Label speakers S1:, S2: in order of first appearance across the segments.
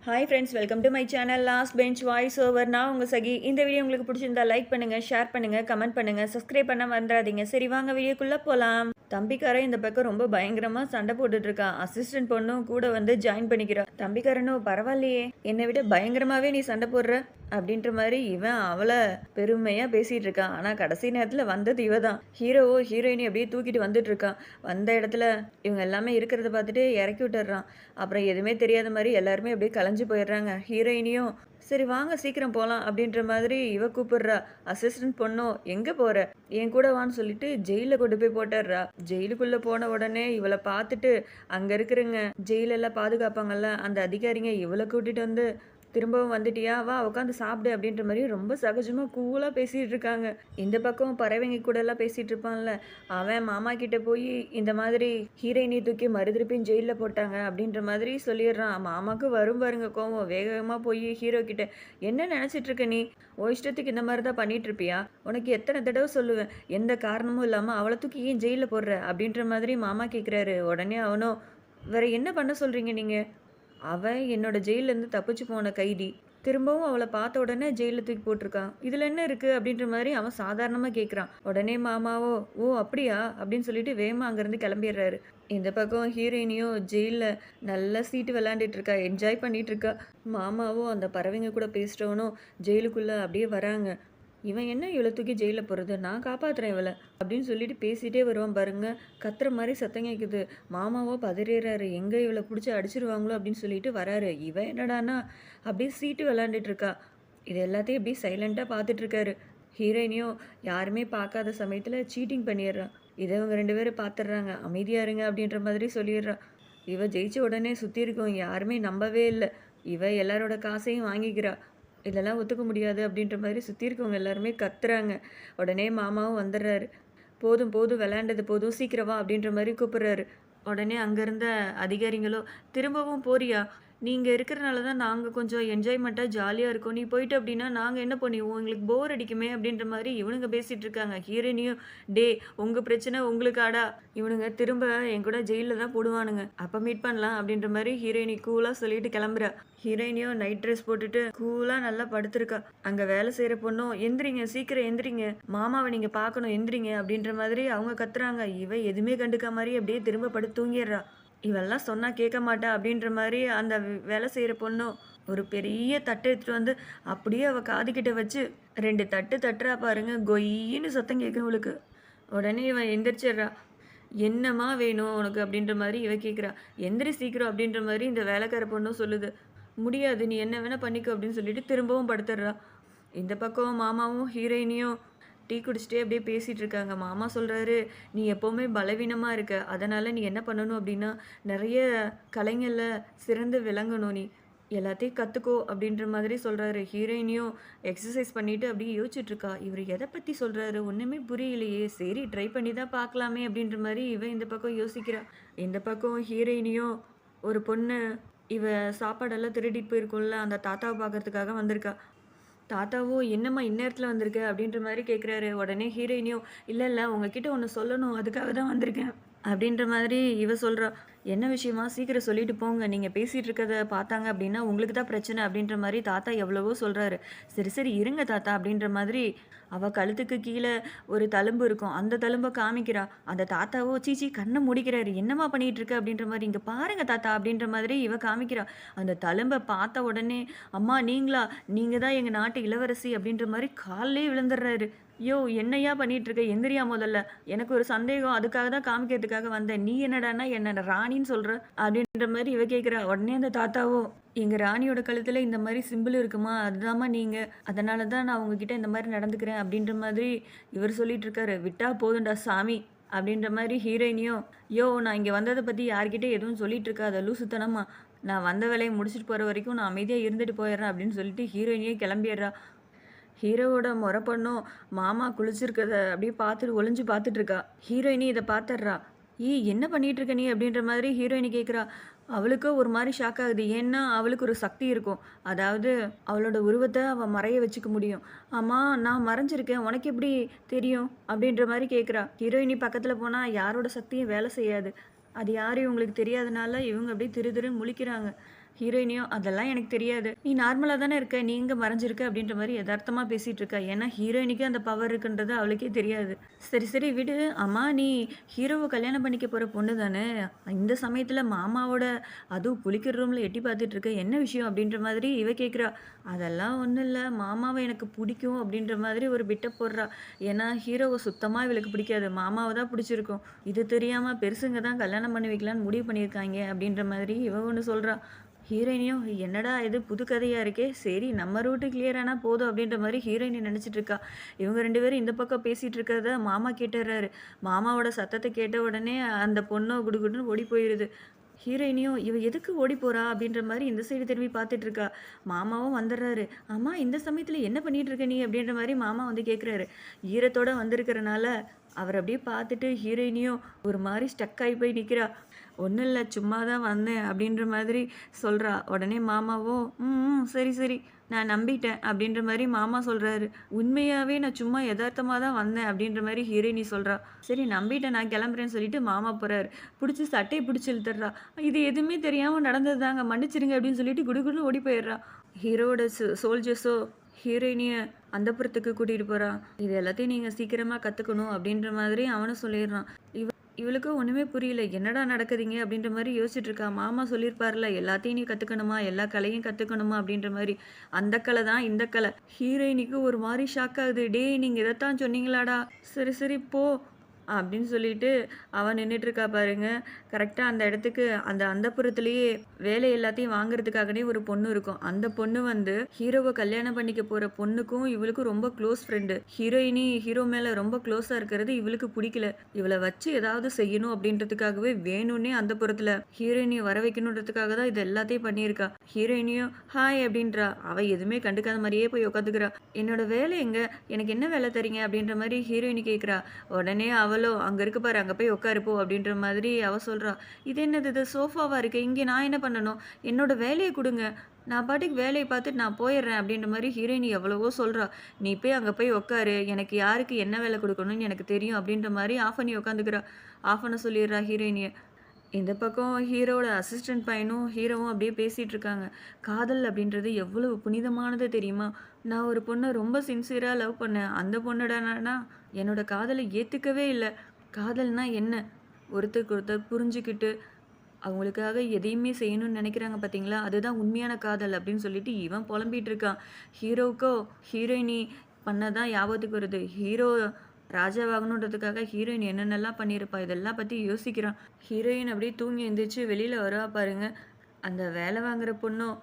S1: Hi friends, welcome to my channel last bench voice over. நான் உங்கள் சகி. இந்த video உங்களுக்கு பிடிச்சிருந்தா லைக் பண்ணுங்கள், ஷேர் பண்ணுங்கள், கமெண்ட் பண்ணுங்கள், சப்ஸ்கிரைப் பண்ண மறந்துடாதீங்க. சரி வாங்க வீடியோக்குள்ளே போகலாம். தம்பிக்காரன் இந்த பக்கம் ரொம்ப பயங்கரமாக சண்டை போட்டுட்டு இருக்கான். அசிஸ்டன்ட் பொண்ணும் கூட வந்து ஜாயின் பண்ணிக்கிறா. தம்பிக்காரனும் பரவாயில்லையே, என்னை விட பயங்கரமாகவே நீ சண்டை போடுற அப்படின்ற மாதிரி இவன் அவளை பெருமையாக பேசிகிட்டு இருக்கான். ஆனால் கடைசி நேரத்தில் வந்தது இவ தான். ஹீரோவோ ஹீரோயினி அப்படியே தூக்கிட்டு வந்துட்டு இருக்கான். வந்த இடத்துல இவங்க எல்லாமே இருக்கிறத பார்த்துட்டு இறக்கி விட்டுறான். அப்புறம் எதுவுமே தெரியாத மாதிரி எல்லாருமே அப்படியே கலைஞ்சு போயிடுறாங்க. ஹீரோயினியும் சரி வாங்க சீக்கிரம் போகலாம் அப்படின்ற மாதிரி இவ கூப்பிடுறா. அசிஸ்டன்ட் பொண்ணும் எங்கே போகிற, என் கூட வான்னு சொல்லிட்டு ஜெயிலில் கொண்டு போய் போட்டுடுறா. ஜெயிலுக்குள்ளே போன உடனே இவளை பார்த்துட்டு அங்கே இருக்கிறங்க ஜெயிலெல்லாம் பாதுகாப்பாங்கல்ல அந்த அதிகாரிங்க இவளை கூட்டிகிட்டு வந்து திரும்பவும் வந்துட்டியா, வா உட்காந்து சாப்பிடு அப்படின்ற மாதிரி ரொம்ப சகஜமாக கூலாக பேசிகிட்டு இருக்காங்க. இந்த பக்கம் பறவைங்க கூட எல்லாம் பேசிகிட்டு இருப்பான்ல, அவன் மாமா கிட்ட போய் இந்த மாதிரி ஹீரோயினி தூக்கி மறுதிருப்பியும் ஜெயிலில் போட்டாங்க அப்படின்ற மாதிரி சொல்லிடுறான். மாமாவுக்கு வரும் பாருங்க கோவம். வேகமாக போய் ஹீரோ கிட்ட என்ன நினச்சிட்டு இருக்க நீ, ஓ இஷ்டத்துக்கு இந்த மாதிரி தான் பண்ணிட்டு இருப்பியா, உனக்கு எத்தனை தடவை சொல்லுவேன், எந்த காரணமும் இல்லாமல் அவளை தூக்கி ஏன் ஜெயிலில் போடுற அப்படின்ற மாதிரி மாமா கேட்குறாரு. உடனே அவனும் வேற என்ன பண்ண சொல்கிறீங்க நீங்கள், அவன் என்னோட ஜெயிலேருந்து தப்பிச்சு போன கைதி, திரும்பவும் அவளை பார்த்த உடனே ஜெயிலில் தூக்கி போட்டிருக்கான், இதில் என்ன இருக்குது அப்படின்ற மாதிரி அவன் சாதாரணமாக கேட்குறான். உடனே மாமாவோ ஓ அப்படியா அப்படின்னு சொல்லிட்டு வேகமாக அங்கேருந்து கிளம்பிடுறாரு. இந்த பக்கம் ஹீரோயினியும் ஜெயிலில் நல்லா சீட்டு விளாண்டுட்டு இருக்கா, என்ஜாய் பண்ணிட்டு இருக்கா. மாமாவும் அந்த பறவைங்க கூட பேசுகிறவனும் ஜெயிலுக்குள்ளே அப்படியே வராங்க. இவன் என்ன இவளை தூக்கி ஜெயிலில் போடுறது, நான் காப்பாற்றுறேன் இவளை அப்படின்னு சொல்லிட்டு பேசிகிட்டே வருவான் பாருங்க. கத்துற மாதிரி சத்தம் கேட்குது. மாமாவோ பதறிறாரு, எங்கே இவளை பிடிச்சி அடிச்சிருவாங்களோ அப்படின்னு சொல்லிட்டு வராரு. இவன் என்னடானா அப்படியே சீட்டு விளாண்டுட்டு இருக்கா. இது எல்லாத்தையும் அப்படியே சைலண்ட்டாக பார்த்துட்ருக்காரு. ஹீரோயினியும் யாருமே பார்க்காத சமயத்தில் சீட்டிங் பண்ணிடுறான். இதை இவங்க ரெண்டு பேரும் பார்த்துடுறாங்க. அமைதியாக இருங்க அப்படின்ற மாதிரி சொல்லிடுறான். இவ ஜெயிச்ச உடனே சுற்றி இருக்கவங்க யாருமே நம்பவே இல்லை. இவ எல்லாரோட காசையும் வாங்கிக்கிறா. இதெல்லாம் ஒத்துக்க முடியாது அப்படின்ற மாதிரி சுற்றி இருக்கவங்க எல்லாருமே கத்துறாங்க. உடனே மாமாவும் வந்துடுறாரு. போதும் போதும் விளையாண்டது போதும், சீக்கிரவா அப்படின்ற மாதிரி கூப்பிட்றாரு. உடனே அங்கே இருந்த அதிகாரிங்களோ திரும்பவும் போறியா, நீங்கள் இருக்கிறனால தான் நாங்கள் கொஞ்சம் என்ஜாய்மெண்ட்டாக ஜாலியாக இருக்கோம், நீ போயிட்டு அப்படின்னா நாங்கள் என்ன பண்ணுவோம், எங்களுக்கு போர் அடிக்குமே அப்படின்ற மாதிரி இவனுங்க பேசிகிட்டு இருக்காங்க. ஹீரோயினியும் டே உங்கள் பிரச்சனை உங்களுக்கு ஆடா, இவனுங்க திரும்ப என் கூட ஜெயிலில் தான் போடுவானுங்க, அப்போ மீட் பண்ணலாம் அப்படின்ற மாதிரி ஹீரோயினி கூலாக சொல்லிட்டு கிளம்புறா. ஹீரோயினியும் நைட் ட்ரெஸ் போட்டுட்டு கூலாக நல்லா படுத்திருக்கா. அங்கே வேலை செய்கிற பொண்ணும் எந்திரிங்க சீக்கிரம் எந்திரிங்க, மாமாவை நீங்கள் பார்க்கணும் எந்திரிங்க அப்படின்ற மாதிரி அவங்க கத்துறாங்க. இவ எதுவுமே கண்டுக்க மாதிரி அப்படியே திரும்ப படுத்து தூங்கிடுறா. இவெல்லாம் சொன்னால் கேட்க மாட்டா அப்படின்ற மாதிரி அந்த வேலை செய்கிற பொண்ணும் ஒரு பெரிய தட்டை எடுத்துகிட்டு வந்து அப்படியே அவள் காதுகிட்ட வச்சு 2 தட்டு தட்டுறா பாருங்க. கொய்யின்னு சத்தம் கேட்கும் இவளுக்கு. உடனே இவன் எந்திரிச்சிட்றா. என்னம்மா வேணும் உனக்கு அப்படின்ற மாதிரி இவ கேட்குறா. எந்திரி சீக்கிரம் அப்படின்ற மாதிரி இந்த வேலைக்கார பொண்ணும் சொல்லுது. முடியாது, நீ என்ன வேணால் பண்ணிக்கோ அப்படின்னு சொல்லிட்டு திரும்பவும் படுத்துடுறா. இந்த பக்கம் மாமாவும் ஹீரோயினியும் டீ குடிச்சிட்டே அப்படியே பேசிகிட்டு இருக்காங்க. மாமா சொல்கிறாரு, நீ எப்போவுமே பலவீனமாக இருக்க, அதனால் நீ என்ன பண்ணணும் அப்படின்னா நிறைய கலைஞரில் சிறந்து விளங்கணும், நீ எல்லாத்தையும் கற்றுக்கோ அப்படின்ற மாதிரி சொல்கிறாரு. ஹீரோயினியும் எக்ஸசைஸ் பண்ணிவிட்டு அப்படியே யோசிச்சுட்ருக்கா. இவர் எதை பற்றி சொல்கிறாரு ஒன்றுமே புரியலையே, சரி ட்ரை பண்ணி தான் பார்க்கலாமே அப்படின்ற மாதிரி இவன் இந்த பக்கம் யோசிக்கிறா. இந்த பக்கம் ஹீரோயினியும் ஒரு பொண்ணு இவ சாப்பாடெல்லாம் திருடிட்டு போயிருக்கோம்ல அந்த தாத்தாவை பார்க்கறதுக்காக வந்திருக்கா. தாத்தாவும் என்னம்மா இந்நேரத்தில் வந்திருக்க அப்படின்ற மாதிரி கேட்குறாரு. உடனே ஹீரோயினியும் இல்லை இல்லை உங்ககிட்ட ஒன்று சொல்லணும், அதுக்காக தான் வந்திருக்கேன் அப்படின்ற மாதிரி இவ சொல்கிறா. என்ன விஷயமா சீக்கிரம் சொல்லிட்டு போங்க, நீங்கள் பேசிகிட்டு இருக்கிறத பார்த்தாங்க அப்படின்னா உங்களுக்கு தான் பிரச்சனை அப்படின்ற மாதிரி தாத்தா எவ்வளவோ சொல்கிறாரு. சரி சரி இருங்க தாத்தா அப்படின்ற மாதிரி அவள் கழுத்துக்கு கீழே ஒரு தழும்பு இருக்கும், அந்த தழும்பை காமிக்கிறா. அந்த தாத்தாவோ சீச்சி கண்ணை முடிக்கிறாரு, என்னம்மா பண்ணிகிட்டு இருக்க அப்படின்ற மாதிரி, இங்கே பாருங்க தாத்தா அப்படின்ற மாதிரி இவ காமிக்கிறா. அந்த தழும்பை பார்த்த உடனே அம்மா நீங்களா, நீங்கள் தான் எங்கள் நாட்டு இளவரசி அப்படின்ற மாதிரி காலிலே விழுந்துடுறாரு. யோ என்னையா பண்ணிட்டு இருக்க, எந்திரியா முதல்ல, எனக்கு ஒரு சந்தேகம், அதுக்காக தான் காமிக்கிறதுக்காக வந்தேன், நீ என்னடானா என்ன ராணின்னு சொல்கிற அப்படின்ற மாதிரி இவ கேட்குறா. உடனே அந்த தாத்தாவோ எங்கள் ராணியோட கழுத்தில் இந்த மாதிரி சிம்பிள் இருக்குமா, அதுதாம்மா நீங்கள், அதனால தான் நான் உங்ககிட்ட இந்த மாதிரி நடந்துக்கிறேன் அப்படின்ற மாதிரி இவர் சொல்லிட்டு இருக்காரு. விட்டா போதுண்டா சாமி அப்படின்ற மாதிரி ஹீரோயினியும் யோ நான் இங்கே வந்ததை பற்றி யார்கிட்ட எதுவும் சொல்லிட்டு இருக்காத லூசுத்தனமா, நான் வந்த வேலையை முடிச்சுட்டு போகிற வரைக்கும் நான் அமைதியாக இருந்துட்டு போயிடுறேன் அப்படின்னு சொல்லிட்டு ஹீரோயினியே கிளம்பிடுறா. ஹீரோவோட முறை பொண்ணும் மாமா குளிச்சிருக்கத அப்படியே பார்த்துட்டு ஒளிஞ்சு பார்த்துட்டு இருக்கா. ஹீரோயினி இதை பார்த்துட்றா. என்ன பண்ணிட்டு இருக்க நீ அப்படின்ற மாதிரி ஹீரோயினி கேட்குறா. அவளுக்கு ஒரு மாதிரி ஷாக் ஆகுது. ஏன்னா அவளுக்கு ஒரு சக்தி இருக்கும், அதாவது அவளோட உருவத்தை அவள் மறைய வச்சுக்க முடியும். ஆமாம் நான் மறைஞ்சிருக்கேன், உனக்கு எப்படி தெரியும் அப்படின்ற மாதிரி கேட்குறா. ஹீரோயினி பக்கத்தில் போனால் யாரோட சக்தியும் வேலை செய்யாது, அது யாரையும் உங்களுக்கு தெரியாதனால இவங்க அப்படியே திரு திருன்னு முழிக்கிறாங்க. ஹீரோயினியும் அதெல்லாம் எனக்கு தெரியாது. நீ நார்மலா தானே இருக்க. நீ எங்க மறைஞ்சிருக்க அப்படின்ற மாரி எதார்த்தமா பேசிட்டு இருக்கா. ஏன்னா ஹீரோயினிக்கு அந்த பவர் இருக்குன்றது அவளுக்கே தெரியாது. சரி, சரி விடு. அம்மா நீ ஹீரோவ கல்யாணம் பண்ணிக்க போற பொண்ணு தானே. இந்த சமயத்துல மாமாவோட அதுவும் குளிக்கிற ரூம்ல எட்டி பார்த்துட்டு இருக்க. என்ன விஷயம் அப்படின்ற மாதிரி இவ கேட்குறா. அதெல்லாம் ஒண்ணும் இல்ல. மாமாவ எனக்கு பிடிக்கும் அப்படின்ற மாதிரி ஒரு பிட்ட போடுறா. ஏன்னா ஹீரோவ சுத்தமா இவளுக்கு பிடிக்காது. மாமாவ தான் பிடிச்சிருக்கும். இது தெரியாம பெருசுங்க தான் கல்யாணம் பண்ணி வைக்கலான்னு முடிவு பண்ணியிருக்காய்ங்க அப்படின்ற மாதிரி இவ ஒண்ணு சொல்றா. ஹீரோயினியும் என்னடா இது புது கதையா இருக்கே! சரி நம்ம ரூட்டு கிளியர் ஆனா போதும் அப்படின்ற மாரி ஹீரோயினி நெனச்சிட்டு இருக்கா. இவங்க 2 பேரும் இந்த பக்கம் பேசிட்டு இருக்கிறத மாமா கேட்டுர்றாரு. மாமாவோட சத்தத்த கேட்ட உடனே அந்த பொண்ணும் குடுகுடுன்னு ஓடி போயிருது. ஹீரோயினியும் இவ எதுக்கு ஓடி போறா? அப்படின்ற மாரி இந்த சைடு திரும்பி பார்த்துட்டு இருக்கா. மாமாவும் வந்துர்றாரு. "அம்மா இந்த சமயத்துல என்ன பண்ணிட்டு இருக்க நீ?" அப்படின்ற மாரி மாமா வந்து கேட்குறாரு. ஈரத்தோட வந்திருக்கிறனால அவர அப்படியே பார்த்துட்டு ஹீரோயினியும் ஒரு மாரி ஸ்டக் ஆயி போய் நிக்கிறா. "ஒண்ணும் இல்ல சும்மா தான் வந்தேன்" அப்படின்ற மாதிரி சொல்றா. உடனே மாமாவும், "ம், ம். சரி, சரி. நான் நம்பிட்டேன்." அப்படின்ற மாரி மாமா சொல்றாரு. "உண்மையாவே நான் சும்மா எதார்த்தமா தான் வந்தேன்." அப்படின்ற மாரி ஹீரோயினி சொல்றா. "சரி நம்பிட்டேன் நான் கிளம்புறேன்னு" சொல்லிட்டு மாமா போறாரு. புடிச்சு சட்டைய பிடிச்சு இழுத்துடுறா. "இது எதுவுமே தெரியாம நடந்ததுதாங்க. மன்னிச்சிடுங்க." அப்படின்னு சொல்லிட்டு குடுகுடுன்னு ஓடி போயிடுறா. ஹீரோவோட சோல்ஜர்ஸோ ஹீரோயினிய அந்தப்புறத்துக்கு கூட்டிட்டு போறான். "இது எல்லாத்தையும் நீங்க சீக்கிரமா கத்துக்கணும்." அப்படின்ற மாதிரி அவனும் சொல்லிடுறான். இவளுக்கும் ஒண்ணுமே புரியல. என்னடா நடக்குதுங்க? அப்படின்ற மாரி யோசிச்சுட்டு இருக்கா. மாமா சொல்லியிருப்பார்ல, எல்லாத்தையும் நீ கத்துக்கணுமா, எல்லா கலையும் கத்துக்கணுமா அப்படின்ற மாரி. அந்த கலை தான் இந்த கலை. ஹீரோயினிக்கு ஒரு மாரி ஷாக் ஆகுது. "டேய் நீங்க இதத்தான் சொன்னீங்களாடா? சரி, சரி போ." அப்படின்னு சொல்லிட்டு அவ நின்னுட்டு இருக்கா பாருங்க. கரெக்ட்டா அந்த இடத்துக்கு அந்த அந்தப்புறத்திலேயே வேலை எல்லாத்தையும் வாங்குறதுக்காகவே ஒரு பொண்ணு இருக்கும். அந்த பொண்ணு வந்து ஹீரோவ கல்யாணம் பண்ணிக்க போற பொண்ணுக்கும் இவளுக்கும் ரொம்ப க்ளோஸ் ஃப்ரெண்டு. ஹீரோயினி ஹீரோ மேல ரொம்ப க்ளோஸா இருக்கிறது இவளுக்கு புடிக்கல. இவள வச்சு ஏதாவது செய்யணும் அப்படின்றதுக்காகவே வேணும்னே அந்தப்புறத்துல ஹீரோயினிய வர வைக்கணுன்றதுக்காக தான் இது எல்லாத்தையும் பண்ணியிருக்கா. ஹீரோயினியும் ஹாய் அப்படின்றா. அவ எதுவுமே கண்டுக்காத மாரியே போய் உட்காந்துக்கிறா. "என்னோட வேலை எங்க? எனக்கு என்ன வேலை தர்றீங்க?" அப்படின்ற மாரி ஹீரோயினி கேட்கிறா. உடனே அவளும் "அங்க இருக்கு பாரு, அங்க போய் உட்காரு போ" அப்படின்ற மாதிரி அவ சொல்றா. "இது என்னது இது சோஃபாவா இருக்கு. இங்க நான் என்ன பண்ணணும்? என்னோட வேலைய குடுங்க. நான் பாட்டுக்கு வேலைய பார்த்துட்டு நான் போயிர்றேன்" அப்படின்ற மாரி ஹீரோயினி எவ்வளவோ சொல்றா. "நீ போய் அங்க போய் உட்காரு. எனக்கு யாருக்கு என்ன வேலை குடுக்கணும்னு எனக்கு தெரியும்" அப்படின்ற மாரி ஆஃப் பண்ணி உட்காந்துக்கிறா. ஆஃப் பண்ண சொல்லிடுறா ஹீரோயினிய. இந்த பக்கம் ஹீரோவோட அசிஸ்டன்ட் பையனும், ஹீரோவும் அப்படியே பேசிட்டு இருக்காங்க. காதல் அப்படின்றது எவ்வளவு புனிதமானது தெரியுமா? நான் ஒரு பொண்ண ரொம்ப சின்சியரா லவ் பண்ணேன். அந்த பொண்ணு என்னடான்னா, என்னோட காதல ஏத்துக்கவே இல்ல. காதல்னா என்ன? ஒருத்தருக்கு ஒருத்தர் புரிஞ்சுக்கிட்டு, அவங்களுக்காக எதையுமே செய்யணும்னு நெனைக்கிறாங்க பார்த்தீங்களா? அதுதான் உண்மையான காதல் அப்படின்னு சொல்லிட்டு இவன் புலம்பிட்டு இருக்கான். ஹீரோவுக்கோ ஹீரோயினி பண்ணதான் ஞாபகத்துக்கு வருது. ஹீரோ ராஜாவாகணுன்றதுக்காக ஹீரோயின் என்னென்னலாம் பண்ணியிருப்பா? இதெல்லாம் பத்தி யோசிக்கிறான். ஹீரோயின் அப்படியே தூங்கி எந்திரிச்சு வெளியில வருவா பாருங்க. அந்த வேலை வாங்குற பொண்ணும்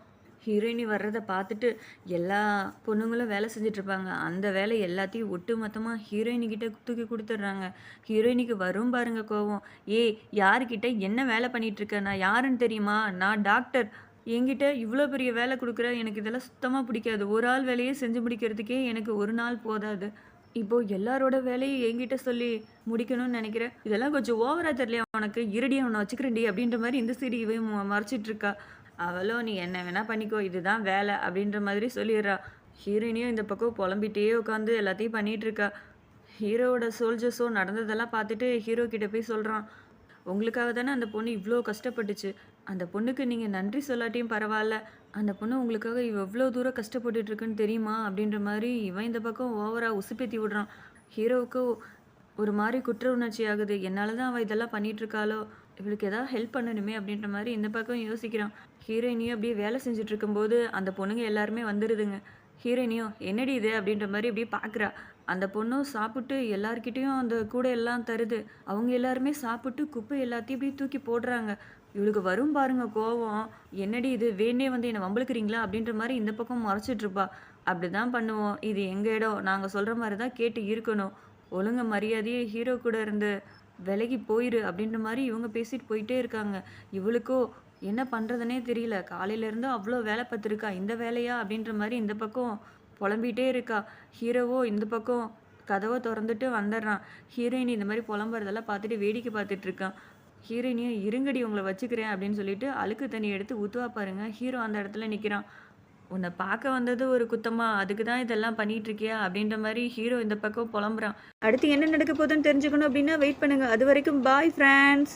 S1: ஹீரோயினி வர்றத பார்த்துட்டு எல்லா பொண்ணுங்களும் வேலை செஞ்சுட்ருப்பாங்க. அந்த வேலை எல்லாத்தையும் ஒட்டு மொத்தமா ஹீரோயினி கிட்ட தூக்கி குடுத்துடுறாங்க. ஹீரோயினிக்கு வரும் பாருங்க கோவம். "ஏய் யாருக்கிட்ட என்ன வேலை பண்ணிட்டுருக்க? நான் யாருன்னு தெரியுமா? நான் டாக்டர். என்கிட்ட இவ்ளோ பெரிய வேலை குடுக்குற. எனக்கு இதெல்லாம் சுத்தமா பிடிக்காது. ஒரு ஆள் வேலையே செஞ்சு முடிக்கிறதுக்கே எனக்கு 1 நாள் போதாது. இப்போ எல்லாரோட வேலையும் என்கிட்ட சொல்லி முடிக்கணும்னு நெனைக்கிற? இதெல்லாம் கொஞ்சம் ஓவரா தெரியலையா உனக்கு? இருடி அவன வச்சுக்கிறேன்டி" அப்படின்ற மாரி இந்த சைடு இவ மறைச்சிட்டு இருக்கா. அவளும் "நீ என்ன வேணா பண்ணிக்கோ. இதுதான் வேலை" அப்படின்ற மாதிரி சொல்லிடுறா. ஹீரோயினியும் இந்த பக்கம் புலம்பிட்டே உட்காந்து எல்லாத்தையும் பண்ணிட்டு இருக்கா. ஹீரோவோட சோல்ஜர்ஸும் நடந்ததெல்லாம் பார்த்துட்டு ஹீரோ கிட்ட போய் சொல்றான். "உங்களுக்காக தானே அந்த பொண்ணு இவ்ளோ கஷ்டப்பட்டுச்சு. அந்த பொண்ணுக்கு நீங்க நன்றி சொல்லாட்டியும் பரவால்ல. அந்த பொண்ணு உங்களுக்காக எவ்ளோ தூரம் கஷ்டப்பட்டுட்டு இருக்குன்னு தெரியுமா?" அப்படின்ற மாரி இவன் இந்த பக்கம் ஓவரா உசுப்பேத்தி விடுறான். ஹீரோவுக்கு ஒரு மாரி குற்ற உணர்ச்சி ஆகுது. என்னால தான் அவ இதெல்லாம் பண்ணிட்டு இருக்காளோ! இவளுக்கு ஏதாவது ஹெல்ப் பண்ணணுமே! அப்படின்ற மாரி இந்த பக்கம் யோசிக்கிறான். ஹீரோயினியும் அப்படியே வேலை செஞ்சுட்டு இருக்கும்போது, அந்த பொண்ணுங்க எல்லாருமே வந்துருதுங்க. ஹீரோயினியும் "என்னடி இது?" அப்படின்ற மாரி அப்படியே பார்க்குறா. அந்த பொண்ணும் சாப்பிட்டு எல்லார்கிட்டயும் அந்த கூடை எல்லாம் தருது. அவங்க எல்லாருமே சாப்பிட்டு குப்பை எல்லாத்தையும் அப்படியே தூக்கி போடுறாங்க. இவளுக்கு வரும் பாருங்க கோவம். "என்னடி இது வேணும்னே வந்து என்ன வம்பிழுக்கிறீங்களா?" அப்படின்ற மாரி இந்த பக்கம் முறைச்சிட்டு இருப்பா. "அப்படிதான் பண்ணுவோம். இது எங்க இடம். நாங்க சொல்ற மாரி தான் கேட்டு இருக்கணும். ஒழுங்கு மரியாதையா ஹீரோ கூட இருந்து விலகி போயிரு" அப்படின்ற மாரி இவங்க பேசிட்டு போயிட்டே இருக்காங்க. இவளுக்கோ என்ன பண்றதுன்னே தெரியல. காலையிலேருந்து அவ்ளோ வேலை பார்த்துருக்கா. இந்த வேலையா? அப்படின்ற மாரி இந்த பக்கம் புலம்பிட்டே இருக்கா. ஹீரோவோ இந்த பக்கம் கதவ தொறந்துட்டு வந்துடுறான். ஹீரோயின் இந்த மாரி புலம்புறதெல்லாம் பார்த்துட்டு வேடிக்கை பார்த்துட்டு இருக்கான். ஹீரோயினியும் "இருங்கடி உங்கள வச்சுக்கிறேன்" அப்படின்னு சொல்லிட்டு அழுக்கு தண்ணி எடுத்து ஊத்துவா பாருங்க. ஹீரோ அந்த இடத்துல நிக்கிறான். "உன்ன பார்க்க வந்தது ஒரு குத்தமா? அதுக்கு தான் இதெல்லாம் பண்ணிட்டு இருக்கியா?" அப்படின்ற மாரி ஹீரோ இந்த பக்கம் புலம்புறான். அடுத்து என்ன நடக்க போதுன்னு தெரிஞ்சுக்கணும் அப்படின்னா வெயிட் பண்ணுங்க. அதுவரைக்கும் பாய் ஃபிரெண்ட்ஸ்.